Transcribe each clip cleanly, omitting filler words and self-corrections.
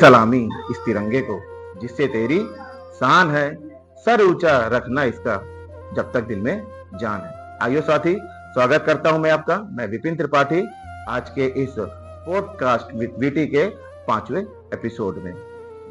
सलामी इस तिरंगे को जिससे तेरी शान है, सर ऊंचा रखना इसका जब तक दिल में जान है। आइयो साथी, स्वागत करता हूं मैं आपका, मैं विपिन त्रिपाठी, आज के इस पॉडकास्ट विद वीटी के 5वें एपिसोड में।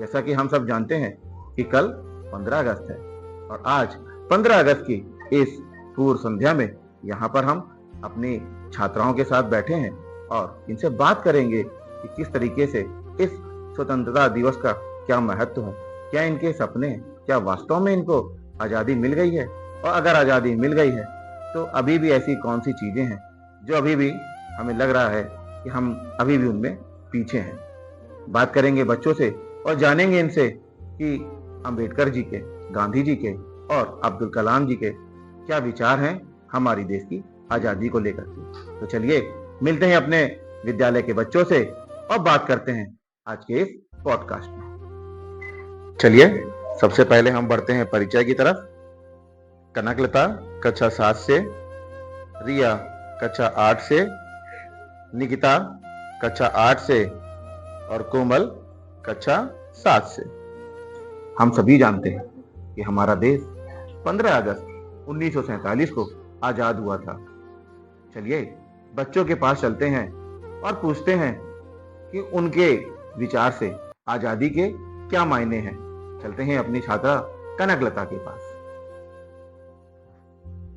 जैसा कि हम सब जानते हैं कि कल 15 अगस्त है और आज 15 अगस्त की इस पूर्व संध्या में यहाँ पर हम अपनी छात्राओं के साथ बैठे हैं और इनसे बात करेंगे कि किस तरीके से इस स्वतंत्रता दिवस का क्या महत्व है, क्या इनके सपने हैं, क्या वास्तव में इनको आजादी मिल गई है, और अगर आजादी मिल गई है तो अभी भी ऐसी कौन सी चीजें हैं जो अभी भी हमें लग रहा है कि हम अभी भी उनमें पीछे हैं। बात करेंगे बच्चों से और जानेंगे इनसे कि अंबेडकर जी के, गांधी जी के और अब्दुल कलाम जी के क्या विचार हैं हमारी देश की आजादी को लेकर के। तो चलिए मिलते हैं अपने विद्यालय के बच्चों से और बात करते हैं आज के इस पॉडकास्ट में। चलिए सबसे पहले हम बढ़ते हैं परिचय की तरफ। कनकलता कक्षा 7 से, रिया कक्षा 8 से, निकिता कक्षा 8 से और कोमल कक्षा 7 से। हम सभी जानते हैं कि हमारा देश 15 अगस्त 1947 को आजाद हुआ था। चलिए बच्चों के पास चलते हैं और पूछते हैं कि उनके विचार से आजादी के क्या मायने हैं। चलते हैं अपनी छात्रा कनकलता के पास।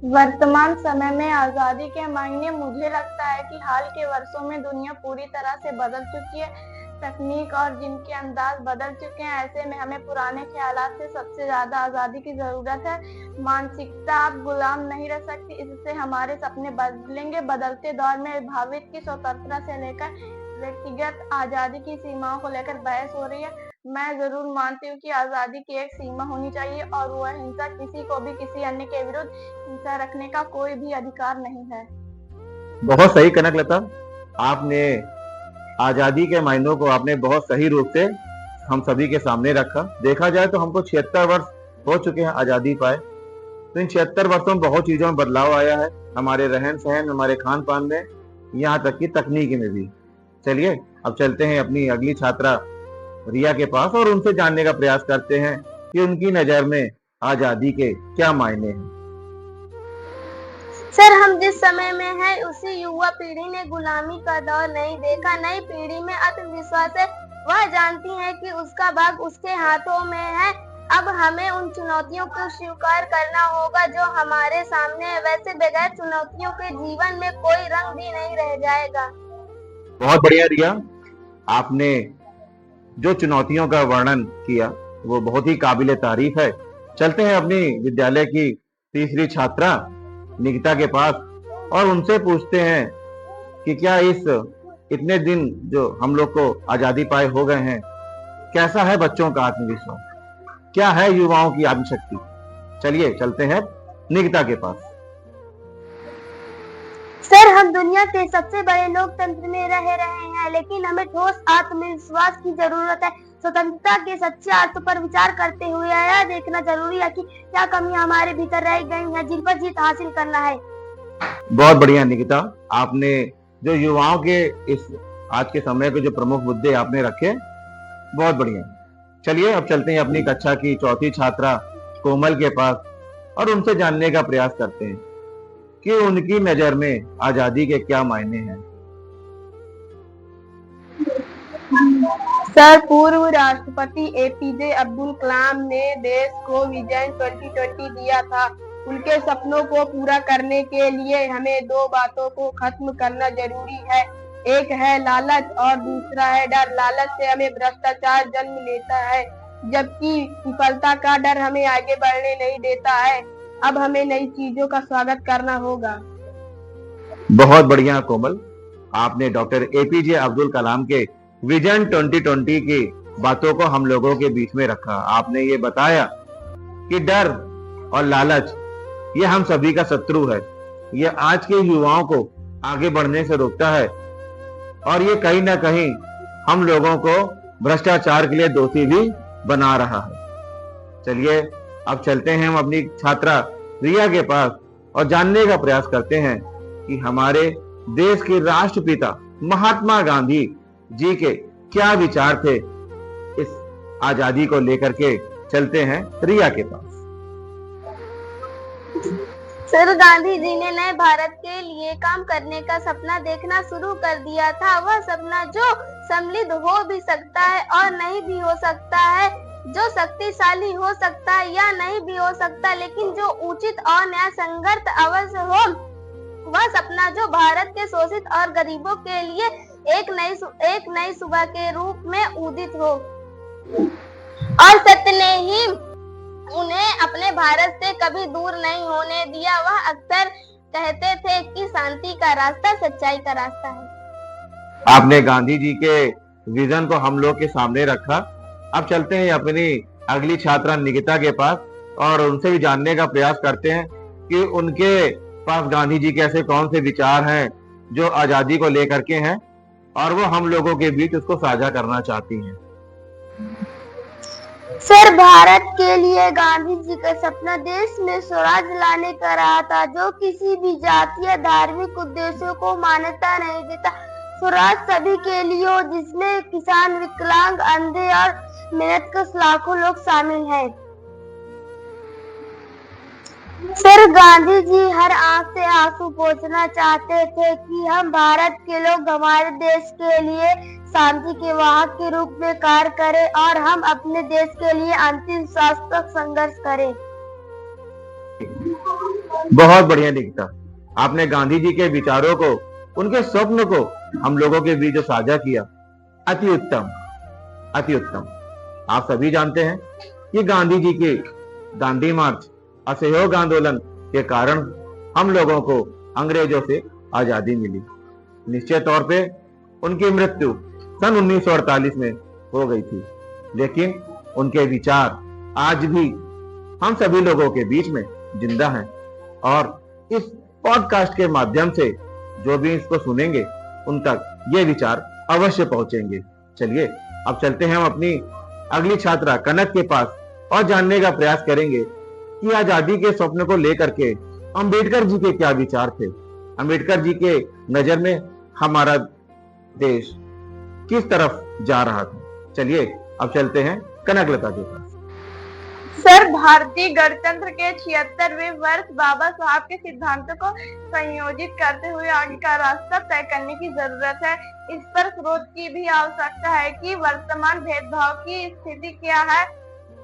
वर्तमान समय में आजादी के मायने मुझे लगता है कि हाल के वर्षों में दुनिया पूरी तरह से बदल चुकी है। तकनीक और जिनके अंदाज बदल चुके हैं, ऐसे में हमें पुराने ख्यालात से सबसे ज्यादा आजादी की जरूरत है। मानसिकता अब गुलाम नहीं रह सकती, इससे हमारे सपने बदलेंगे। बदलते दौर में भविष्य की स्वतंत्रता से लेकर व्यक्तिगत आजादी की सीमाओं को लेकर बहस हो रही है। मैं जरूर मानती हूँ कि आजादी की एक सीमा होनी चाहिए और वह हिंसा, किसी को भी किसी अन्य के विरुद्ध हिंसा रखने का कोई भी अधिकार नहीं है। बहुत सही कनकलता, आपने आजादी के मायनों को आपने बहुत सही रूप से हम सभी के सामने रखा। देखा जाए तो हमको 76 वर्ष हो चुके हैं आजादी पाए, तो इन 76 वर्षों में बहुत चीजों में बदलाव आया है, हमारे रहन सहन, हमारे खान पान में, यहाँ तक कि तकनीकी में भी। चलिए अब चलते हैं अपनी अगली छात्रा रिया के पास और उनसे जानने का प्रयास करते हैं कि उनकी नजर में आजादी के क्या मायने हैं। सर, हम जिस समय में हैं उसी युवा पीढ़ी ने गुलामी का दौर नहीं देखा। नई पीढ़ी में आत्मविश्वास है, वह जानती है कि उसका भाग उसके हाथों में है। अब हमें उन चुनौतियों को स्वीकार करना होगा जो हमारे सामने है। वैसे बगैर चुनौतियों के जीवन में कोई रंग भी नहीं रह जाएगा। बहुत बढ़िया रिया, आपने जो चुनौतियों का वर्णन किया वो बहुत ही काबिले तारीफ है। चलते हैं अपनी विद्यालय की तीसरी छात्रा निकिता के पास और उनसे पूछते हैं कि क्या इस इतने दिन जो हम लोग को आजादी पाए हो गए हैं, कैसा है बच्चों का आत्मविश्वास, क्या है युवाओं की आत्मशक्ति। चलिए चलते हैं निकिता के पास। सर, हम दुनिया के सबसे बड़े लोकतंत्र में रह रहे हैं, लेकिन हमें ठोस आत्मविश्वास की जरूरत है। स्वतंत्रता के सच्चे अर्थ पर विचार करते हुए यह देखना जरूरी है कि क्या कमियां हमारे भीतर रह गई हैं जिन पर जीत हासिल करना है। बहुत बढ़िया निकिता, आपने जो युवाओं के इस आज के समय के जो प्रमुख मुद्दे आपने रखे, बहुत बढ़िया। चलिए अब चलते हैं अपनी कक्षा की चौथी छात्रा कोमल के पास और उनसे जानने का प्रयास करते हैं कि उनकी नजर में आजादी के क्या मायने हैं। सर, पूर्व राष्ट्रपति एपीजे अब्दुल कलाम ने देश को विजन 2020 दिया था। उनके सपनों को पूरा करने के लिए हमें दो बातों को खत्म करना जरूरी है। एक है लालच और दूसरा है डर। लालच से हमें भ्रष्टाचार जन्म लेता है, जबकि विफलता का डर हमें आगे बढ़ने नहीं देता है। अब हमें नई चीजों का स्वागत करना होगा। बहुत बढ़िया कोमल, आपने डॉक्टर एपीजे अब्दुल कलाम के विजन 2020 की बातों को हम लोगों के बीच में रखा। आपने ये बताया कि डर और लालच ये हम सभी का शत्रु है, ये आज के युवाओं को आगे बढ़ने से रोकता है और ये कहीं ना कहीं हम लोगों को भ्रष्टाचार के लिए दोषी भी बना रहा है। चलिए अब चलते हैं हम अपनी छात्रा रिया के पास और जानने का प्रयास करते हैं कि हमारे देश के राष्ट्रपिता महात्मा गांधी जी के क्या विचार थे आजादी को लेकर के चलते हैं रिया के पास। सर, गांधी जी ने नए भारत के लिए काम करने का सपना देखना शुरू कर दिया था। वह सपना जो सम्मिलित हो भी सकता है और नहीं भी हो सकता है, जो शक्तिशाली हो सकता है या नहीं भी हो सकता, लेकिन जो उचित और न्याय संगत अवश्य हो। वह सपना जो भारत के शोषित और गरीबों के लिए एक नई सुबह के रूप में उदित हो। और सत्य ने ही उन्हें अपने भारत से कभी दूर नहीं होने दिया। वह अक्सर कहते थे कि शांति का रास्ता सच्चाई का रास्ता है। आपने गांधी जी के विजन को हम लोग के सामने रखा। अब चलते हैं अपनी अगली छात्रा निकिता के पास और उनसे भी जानने का प्रयास करते हैं कि उनके पास गांधी जी के ऐसे कौन से विचार हैं जो आजादी को लेकर के हैं और वो हम लोगों के बीच उसको साझा करना चाहती हैं। सर, भारत के लिए गांधी जी का सपना देश में स्वराज लाने का रहा था, जो किसी भी जाति या धार्मिक उद्देश्यों को मान्यता नहीं देता। स्वराज सभी के लिए हो, जिसमें किसान, विकलांग, अंधे और मेहनतकश लाखों लोग शामिल हैं। सर, गांधी जी हर आंख से आंसू पोंछना चाहते थे कि हम भारत के लोग हमारे देश के लिए शांति के वाहक के रूप में कार्य करें और हम अपने देश के लिए अंतिम श्वास तक संघर्ष करें। बहुत बढ़िया निकिता, आपने गांधी जी के विचारों को, उनके स्वप्न को हम लोगों के बीच जो साझा किया, अति उत्तम, अति उत्तम। आप सभी जानते हैं कि गांधी जी के दांडी मार्च, असहयोग आंदोलन के कारण हम लोगों को अंग्रेजों से आजादी मिली। निश्चित तौर पे उनकी मृत्यु सन 1948 में हो गई थी, लेकिन उनके विचार आज भी हम सभी लोगों के बीच में जिंदा हैं और इस पॉडकास्ट के माध्यम से जो भी इसको सुनेंगे उन तक ये विचार अवश्य पहुंचेंगे। चलिए अब चलते हैं हम अपनी अगली छात्रा कनक के पास और जानने का प्रयास करेंगे कि आजादी के स्वप्न को लेकर के अंबेडकर जी के क्या विचार थे। अंबेडकर जी के नजर में हमारा देश किस तरफ जा रहा था। चलिए अब चलते हैं कनकलता के पास। सर, भारतीय गणतंत्र के 76वें वर्ष बाबा साहब के सिद्धांतों को संयोजित करते हुए आगे का रास्ता तय करने की जरूरत है। इस पर शोध की भी आवश्यकता है कि वर्तमान भेदभाव की स्थिति क्या है।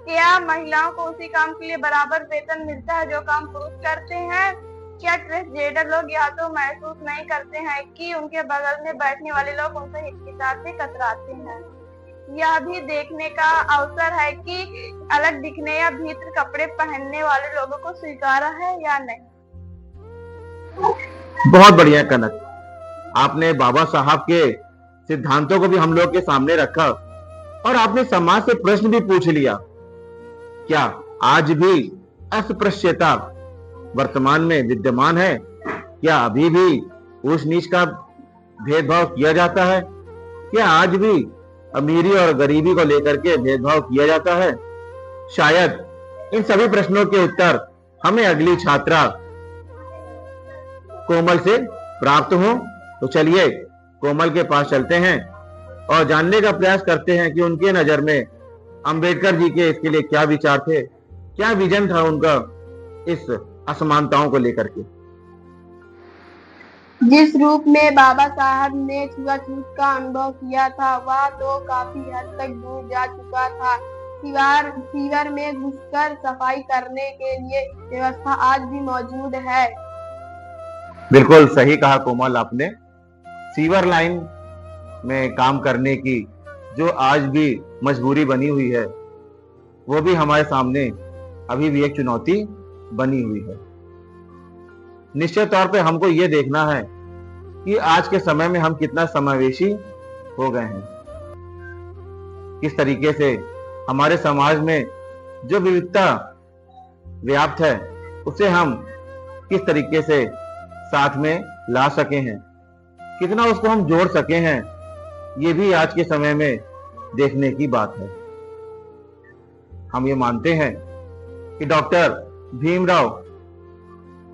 क्या महिलाओं को उसी काम के लिए बराबर वेतन मिलता है जो काम पुरुष करते हैं? क्या ट्रांसजेंडर लोग या तो महसूस नहीं करते हैं कि उनके बगल में बैठने वाले लोग उनसे हिचकिचाते कतराते हैं? यह भी देखने का अवसर है कि अलग दिखने या भीतर कपड़े पहनने वाले लोगों को स्वीकार है या नहीं। बहुत बढ़िया कनक, आपने बाबा साहब के सिद्धांतों को भी हम लोग के सामने रखा और आपने समाज से प्रश्न भी पूछ लिया। क्या आज भी अस्पृश्यता वर्तमान में विद्यमान है? क्या अभी भी ऊंच नीच का भेदभाव किया जाता है? क्या आज भी अमीरी और गरीबी को लेकर के भेदभाव किया जाता है? शायद इन सभी प्रश्नों के उत्तर हमें अगली छात्रा कोमल से प्राप्त हो। तो चलिए कोमल के पास चलते हैं और जानने का प्रयास करते हैं कि उनके नजर में अंबेडकर जी के इसके लिए क्या विचार थे, क्या विजन था उनका इस असमानताओं को लेकर के। जिस रूप में बाबा साहब ने छुआछूत का अनुभव किया था, वह तो काफी हद तक दूर जा चुका था। सीवर में घुसकर सफाई करने के लिए व्यवस्था आज भी मौजूद है। बिल्कुल सही कहा कोमल आपने। सीवर लाइन में काम करने की जो आज भी मजबूरी बनी हुई है, वो भी हमारे सामने अभी भी एक चुनौती बनी हुई है। निश्चित तौर पे हमको ये देखना है कि आज के समय में हम कितना समावेशी हो गए हैं, किस तरीके से हमारे समाज में जो विविधता व्याप्त है उसे हम किस तरीके से साथ में ला सके हैं, कितना उसको हम जोड़ सके हैं, ये भी आज के समय में देखने की बात है। हम ये मानते हैं कि डॉक्टर भीमराव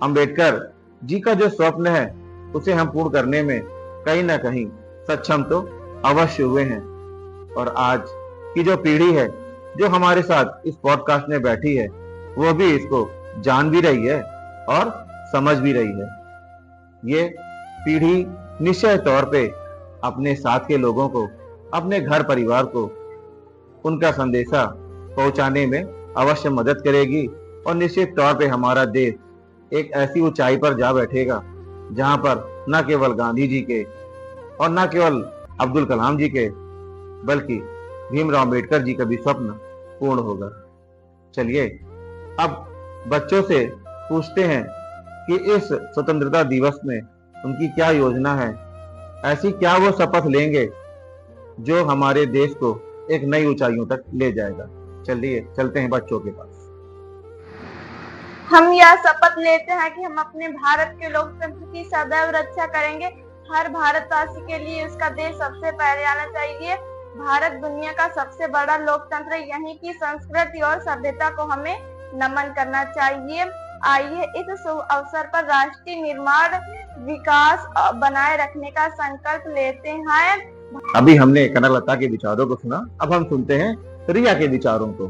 अंबेडकर जी का जो स्वप्न है उसे हम पूर्ण करने में कहीं ना कहीं सक्षम तो अवश्य हुए हैं और आज की जो पीढ़ी है जो हमारे साथ इस पॉडकास्ट में बैठी है वो भी इसको जान भी रही है और समझ भी रही है। ये पीढ़ी निश्चय तौर पे अपने साथ के लोगों को, अपने घर परिवार को उनका संदेशा पहुंचाने में अवश्य मदद करेगी और निश्चित तौर पे हमारा देश एक ऐसी ऊंचाई पर जा बैठेगा जहां पर न केवल गांधी जी के और न केवल अब्दुल कलाम जी के बल्कि भीमराव अंबेडकर जी का भी स्वप्न पूर्ण होगा। चलिए अब बच्चों से पूछते हैं कि इस स्वतंत्रता दिवस में उनकी क्या योजना है, ऐसी क्या वो शपथ लेंगे जो हमारे देश को एक नई ऊंचाइयों तक ले जाएगा। चलिए चलते हैं बच्चों के पास। हम यह शपथ लेते हैं कि हम अपने भारत के लोकतंत्र की सदैव रक्षा करेंगे। हर भारतवासी के लिए उसका देश सबसे पहले आना चाहिए। भारत दुनिया का सबसे बड़ा लोकतंत्र, यहीं की संस्कृति और सभ्यता को हमें नमन करना चाहिए। आइए इस शुभ अवसर पर राष्ट्रीय निर्माण, विकास बनाए रखने का संकल्प लेते हैं। अभी हमने कनकलता के विचारों को सुना, अब हम सुनते हैं रिया के विचारों को।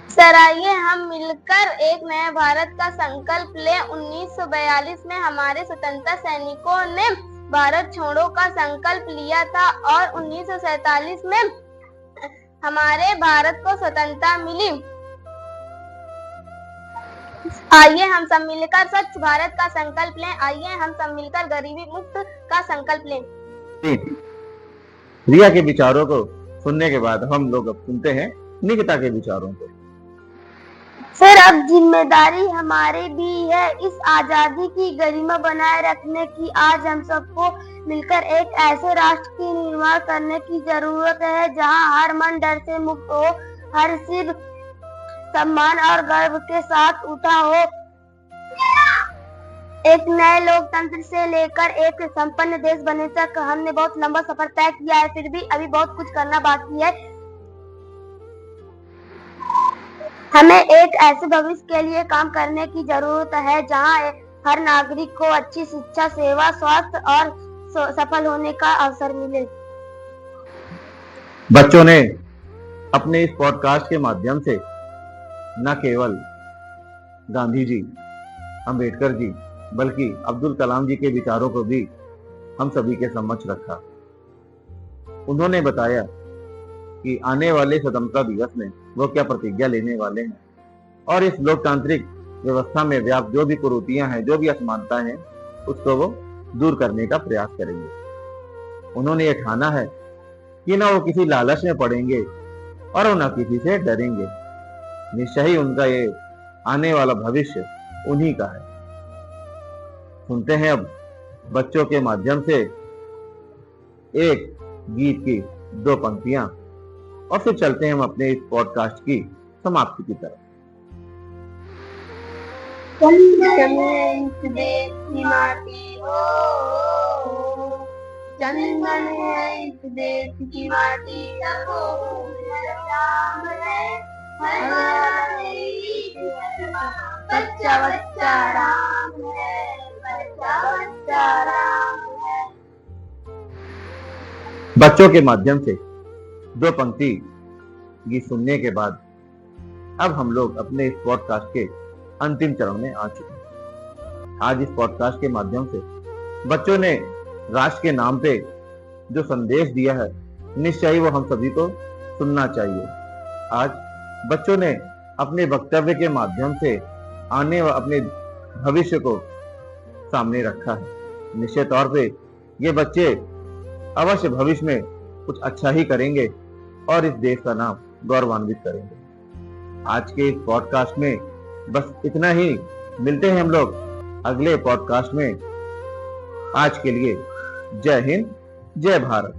सर, आइए हम मिलकर एक नया भारत का संकल्प लें। 1942 में हमारे स्वतंत्रता सैनिकों ने भारत छोड़ो का संकल्प लिया था और 1947 में हमारे भारत को स्वतंत्रता मिली। आइए हम सब मिलकर स्वच्छ भारत का संकल्प लें। आइए हम सब मिलकर गरीबी मुक्त का संकल्प लें। रिया के विचारों को सुनने के बाद हम लोग अब सुनते हैं निकिता के विचारों को। सर, अब जिम्मेदारी हमारी भी है इस आजादी की गरिमा बनाए रखने की। आज हम सबको मिलकर एक ऐसे राष्ट्र की निर्माण करने की जरूरत है जहां हर मन डर से मुक्त हो, हर सिर सम्मान और गर्व के साथ उठा हो। एक नए लोकतंत्र से लेकर एक संपन्न देश बनने तक हमने बहुत लंबा सफर तय किया है, फिर भी अभी बहुत कुछ करना बाकी है। हमें एक ऐसे भविष्य के लिए काम करने की जरूरत है जहां हर नागरिक को अच्छी शिक्षा, सेवा, स्वास्थ्य और सफल होने का अवसर मिले। बच्चों ने अपने इस पॉडकास्ट के माध्यम से न केवल गांधी जी, अंबेडकर जी, बल्कि अब्दुल कलाम जी के विचारों को भी हम सभी के समक्ष रखा। उन्होंने बताया कि आने वाले स्वतंत्रता दिवस में वो क्या प्रतिज्ञा लेने वाले हैं और इस लोकतांत्रिक व्यवस्था में व्याप्त जो भी कुरीतियां हैं, जो भी असमानता है, उसको वो दूर करने का प्रयास करेंगे। उन्होंने ये ठाना है कि ना वो किसी लालच में पड़ेंगे और न किसी से डरेंगे। निश्चय ही उनका ये आने वाला भविष्य उन्हीं का है। सुनते हैं अब बच्चों के माध्यम से एक गीत की 2 पंक्तियां और फिर चलते हैं हम अपने इस पॉडकास्ट की समाप्ति की तरफ। देश की माटी हो, चंदन है इस देश की माटी, बच्चा बच्चा राम है, बच्चा बच्चा राम है। बच्चों के माध्यम से 2 पंक्ति गीत सुनने के बाद अब हम लोग अपने इस पॉडकास्ट के अंतिम चरण में आ चुके हैं। आज इस पॉडकास्ट के माध्यम से बच्चों ने राष्ट्र के नाम पे जो संदेश दिया है, निश्चय ही वो हम सभी को सुनना चाहिए। आज बच्चों ने अपने वक्तव्य के माध्यम से आने व अपने भविष्य को सामने रखा है। निश्चित तौर पे ये बच्चे अवश्य भविष्य में कुछ अच्छा ही करेंगे और इस देश का नाम गौरवान्वित करेंगे। आज के इस पॉडकास्ट में बस इतना ही। मिलते हैं हम लोग अगले पॉडकास्ट में। आज के लिए जय हिंद, जय भारत।